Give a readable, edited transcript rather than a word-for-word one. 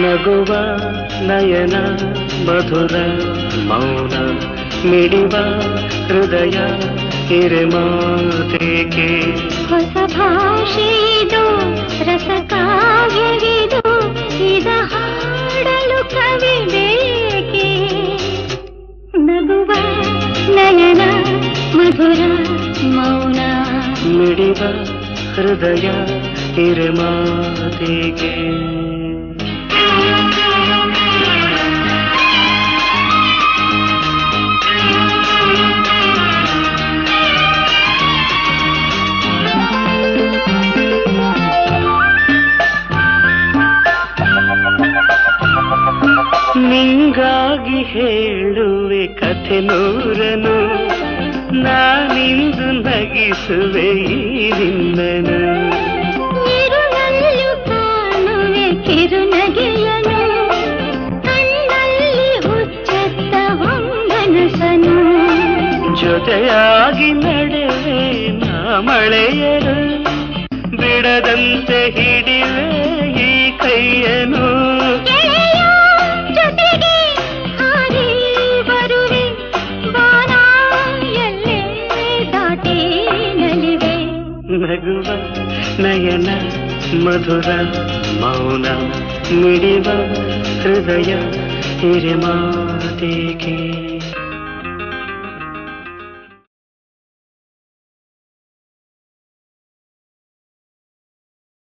ನಗುವ ನಯನ ಮಧುರ ಮೌನ ಮಿಡಿವ ಹೃದಯ ಹಿರಿಮಾತೇಕೆ ಹೊಸ ಭಾಷೆಯಿದು ರಸಕಾವ್ಯವಿದು ಇದ ಹಾಡಲು ಕವಿ ಬೇಕೆ ನಗುವ ನಯನ ಮಧುರ ಮೌನ ಮಿಡಿವ ಹೃದಯ ಹಿರಿಮಾತೇಕೆ ನಿಂಗಾಗಿ ಹೇಳುವೆ ಕಥೆ ನೂರನು ನಾನಿಂದು ನಗಿಸುವೆ ಈ ನಿನ್ನನು ಇರುಳಲ್ಲೂ ಕಾಣುವೆ ಕಿರುನಗೆಯನು ಕಣ್ಣಲ್ಲಿ ಹುಚ್ಚೆತ್ತ ಹೊಂಗನಸನು ಜೊತೆಯಾಗಿ ನಡೆವೆ ನಾ ಮಳೆಯರು ಬಿಡದಂತೆ ಹಿಡಿವೆ ಈ ಕೈಯನು ನಗುವ ನಯನ ಮಧುರ ಮೌನ ಮಿಡಿವ ಹೃದಯ ಹಿರಿಮಾತೇಕೆ